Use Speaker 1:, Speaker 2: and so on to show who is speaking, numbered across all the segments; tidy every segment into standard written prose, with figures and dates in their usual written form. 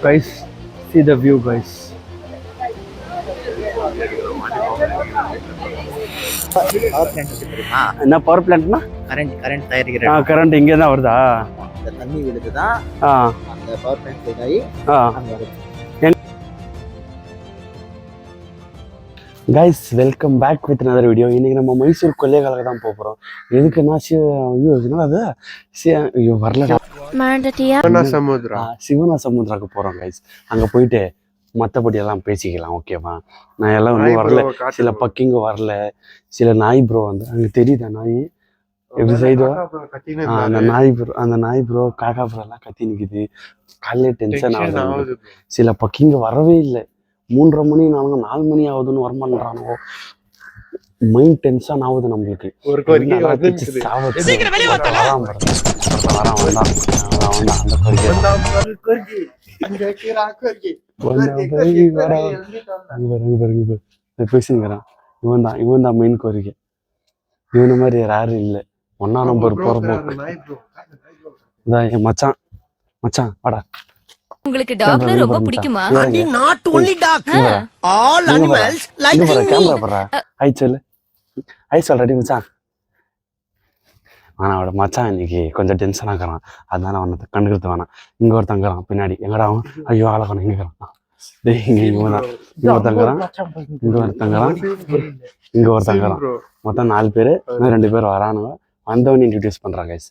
Speaker 1: Guys, see the view, guys.
Speaker 2: Power plant இருக்கு தெரியுமா?
Speaker 1: என்ன பவர் பிளான்ட்னா?
Speaker 2: கரண்ட் தயாரிக்கிற
Speaker 1: கரண்ட் இங்கே தான் வருதா?
Speaker 2: இந்த தண்ணி விழுது தான் அந்த பவர் பிளான்ட் இதாகி அங்கே வருது.
Speaker 1: Guys, welcome back with another video. இன்னைக்கு நம்ம மைசூர் கொல்லைக்காலுக்கு தான் போகிறோம். எதுக்குன்னா அது வரலடா, சிவனா சமுத்திராக்கு போகிறோம் கைஸ். அங்கே போயிட்டு மற்றபடி எல்லாம் பேசிக்கலாம், ஓகேவா? நான் எல்லாம் ஒன்றும் வரல, சில பக்கிங்க வரல, சில நாய் ப்ரோ வந்து அங்கே தெரியுதா நாய் எப்படி சைடு அந்த நாய் ப்ரோ காக்கா ப்ரோ எல்லாம் கத்தி நிற்குது. காலையில டென்ஷன் ஆகுது. சில பக்கிங்க வரவே இல்லை. 3:30 மணி 4 மணி ஆகுதுன்னு வரமாட்டானுவோ. மைண்ட் டென்ஷன் ஆகுது நம்மளுக்கு. பேசுங்கிறான். இவன் தான் மெயின் கோரிக்கை. இவன மாதிரி யாரும் இல்லை. 1ஆம் நம்பர் போறப்போ என் மச்சான் வாடா.
Speaker 3: உங்களுக்கு டாக்னா ரொம்ப பிடிக்குமா?
Speaker 2: Not only dog, all animals like me.
Speaker 1: Camera பண்றா. ஐ சொல்றடி மச்சான். அவனோட மச்சான் இன்னைக்கு கொஞ்சம் டென்ஷன் ஆகிறான். அதனால அவனை கண்டுக்கிறது வேணாம். இங்க ஒரு தங்குறான் பின்னாடி. எங்கடா அவன்? ஐயோ ஆளக்கான எங்கிறான். இங்க ஒரு தங்குறான், இங்க ஒரு தங்குறான், இங்க ஒரு தங்குறான். மொத்தம் 4 பேரு. 2 பேர் வரானுங்க. வந்தவன் இன்ட்ரடியூஸ் பண்றான் கைஸ்.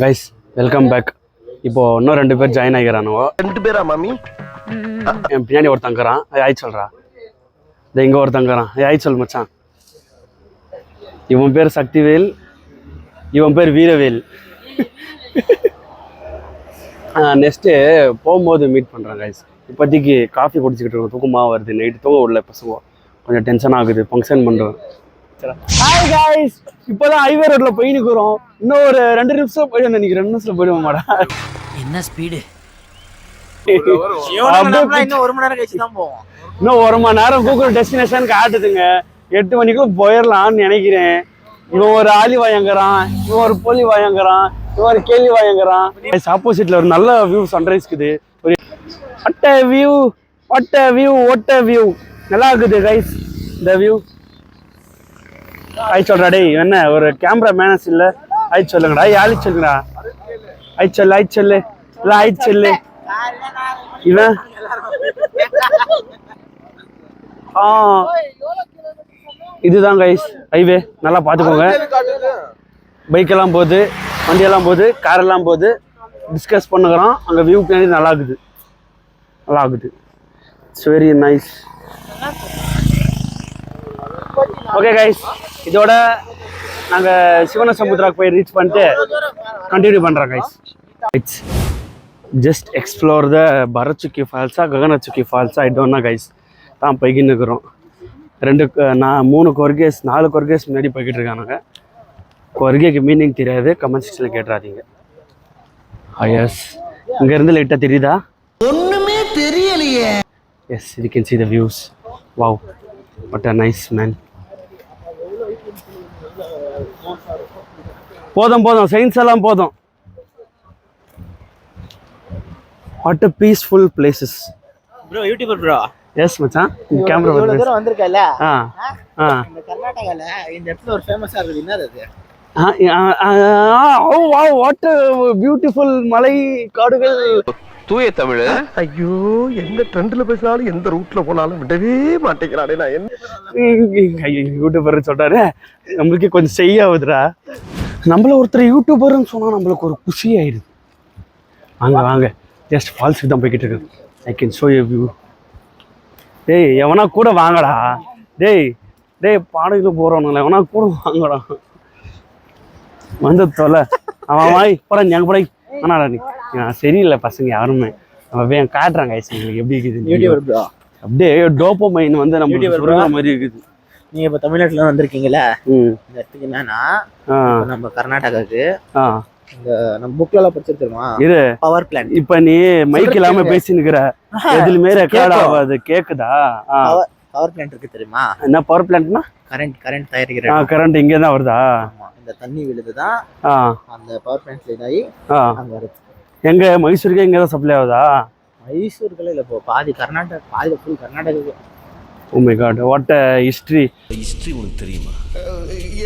Speaker 1: Guys, welcome back. இப்போ இன்னும் 2 பேர் ஜாயின் ஆகிறானுவோ.
Speaker 2: 2 பேரா மாமி?
Speaker 1: என் பின்னாடி ஒரு தங்குறான். ஆய் சொல்றா. இங்க ஒரு தங்குறான். ஆய் சொல் மச்சான். இவன் பேர் சக்திவேல், இவன் பேர் வீரவேல். நெக்ஸ்ட்டு போகும்போது மீட் பண்ணுறேன் கைஸ். இப்போதைக்கு காஃபி குடிச்சிக்கிட்டு இருக்கோம். தூக்கமாக வருது. நைட்டு தூங்க விடல பசங்க. கொஞ்சம் டென்ஷன் ஆகுது. ஃபங்க்ஷன் பண்ணுறோம். ஹாய் கைஸ், இப்போதான் ஹைவே ரோட்ல போய் நிற்கிறோம். இன்னும் ஒரு 2 நிமிஷம் போயிடும் நினைக்கிறேன். 2 நிமிஷத்துல போயிடுவோம் மாடா.
Speaker 2: என்ன ஸ்பீடு? இன்னும் 1 மணி நேரம் கழிச்சு தான் போவோம்.
Speaker 1: இன்னும் 1 மணி நேரம் கூகுள் டெஸ்டினேஷன் காட்டுதுங்க. 8 மணிக்குள்ள போயிடலாம்னு நினைக்கிறேன். இவன் ஒரு ஆலி வாயங்கிறான், இவன் ஒரு போலி வாயங்கிறான், இவன் ஒரு கேள்வி வாயங்கிறான். ஆப்போசிட்ல ஒரு நல்ல வியூ சன்ரைஸ் இருக்குது. ஒரு ஒட்ட வியூ நல்லா இருக்குது கைஸ். இந்த வியூ ஆய் சொல்றா. டேய் என்ன ஒரு கேமரா மேனஸ் இல்ல? ஆய் சொல்லுங்கடா. ஆளி சொல்லுங்கடா. ஆய் சொல்லு இல்ல ஆய் சொல்லு. இவன் இதுதான் கைஸ் ஹைவே. நல்லா பார்த்துக்கோங்க. பைக்கெல்லாம் போகுது, வண்டியெல்லாம் போகுது, காரெல்லாம் போகுது. டிஸ்கஸ் பண்ணுகிறோம். அங்கே வியூ பின்னாடி நல்லா இருக்குது. It's very nice. Okay guys, இதோட நாங்கள் சிவன சமுத்திராக்கு போய் ரீச் பண்ணிட்டு கண்டினியூ பண்ணுறோம் guys. It's just explore the Barachukki ஃபால்ஸா ககனச்சுக்கி ஃபால்ஸா ஐ டோன்ட் நோ கைஸ். தான் போய்கின்னு இருக்கிறோம். 3 கொர்கேஸ் 4 கொர்கேஸ் முன்னாடி போய்கிட்டு இருக்கானுங்க. கொர்கேக்கு மீனிங் தெரியாது, கமெண்ட் செக்ஷனில் கேட்டுறாதீங்க. எஸ், இங்கேருந்து லைட்டாக தெரியுதா?
Speaker 2: ஒண்ணுமே தெரியலையே.
Speaker 1: Yes, you can see the views. Wow, what a nice man. போதும் சயின்ஸ் எல்லாம் போதும். What a peaceful places.
Speaker 2: bro, YouTuber bro.
Speaker 1: Yes மச்சான், இந்த கேமரா
Speaker 2: இவ்வளவு தூரம் வந்திருக்கல.
Speaker 1: இந்த
Speaker 2: கர்நாடகால இந்த இடத்துல ஒரு ஃபேமஸா இருக்குது. என்னது அது?
Speaker 1: வாட் பியூட்டிஃபுல் மலை காடுகள்.
Speaker 4: தூய தமிழ்.
Speaker 5: ஐயோ, எந்த ட்ரெண்ட்ல பேசினாலும் எந்த ரூட்ல போனாலும் விடவே மாட்டேங்கிறானே. நான் என்ன
Speaker 1: யூடியூபர் சொல்றாரு, நம்மளுக்கே கொஞ்சம் செய்யாவுதுடா. நம்மள ஒருத்தர் யூடியூபர்னு சொன்னா நம்மளுக்கு ஒரு குஷி ஆயிடுது. வாங்க ஜஸ்ட் ஃபால்ஸுக்கு தான் போய்கிட்டு இருக்கு. I can show you view. டேய் எவனா கூட வாங்கடா. டேய் பாடையில போறவனுங்கள எவனா கூட வாங்கடா. வந்து தொலை அவன் வாய் போட ஞாங்க போட. ஆனாடா நீ சரியில்லை பசங்க யாருமே. நம்ம காட்டுறாங்க எங்களுக்கு எப்படி இருக்குது. அப்படியே டோபமைன் வந்து நம்ம சொல்ற மாதிரி இருக்குது.
Speaker 2: நீங்க இப்ப தமிழ்நாட்டுல வந்திருக்கீங்களா? இந்த இடத்துக்கு என்னன்னா, நம்ம கர்நாடகாவுக்கு நம்ம புக்ல எல்லாம் படிச்சிருக்கோமா? இது பவர் பிளான்ட்.
Speaker 1: இப்ப நீ மைக் இல்லாம பேசினுக்கிற, எதுலயுமே ரெக்கார்ட் ஆகாது. கேக்குதா?
Speaker 2: பவர் பிளான்ட் இருக்கு தெரியுமா?
Speaker 1: என்ன பவர் பிளான்ட்னா?
Speaker 2: கரண்ட் தயாரிக்கிற.
Speaker 1: கரண்ட் இங்கே தான் வருதா?
Speaker 2: இந்த தண்ணி விழுதுதான் அந்த பவர் பிளான்ட்ல இதாகி அங்க வருது.
Speaker 1: எங்க மைசூருக்கே இங்கே தான் சப்ளை ஆகுதா?
Speaker 2: மைசூருக்குள்ள இல்லை, இப்போ பாதி கர்நாடகா, பாதி full Karnataka.
Speaker 1: Oh my god, what a history.
Speaker 5: உனக்கு தெரியுமா?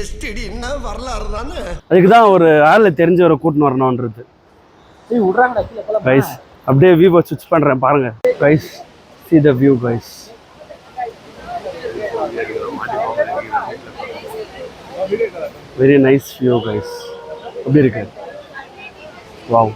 Speaker 5: எஸ்டிடி என்ன வரலாறு தானே.
Speaker 1: அதுக்கு தான் ஒரு ஆளை தெரிஞ்சவரை கூட்டின்னு வரணுன்றது.
Speaker 2: விட்றாங்கடா கீழே போல.
Speaker 1: கைஸ் அப்படியே வியூவை ஸ்விட்ச் பண்ணுறேன் பாருங்க. Guys see the view guys. Very nice view guys. எப்படி இருக்கு? Wow.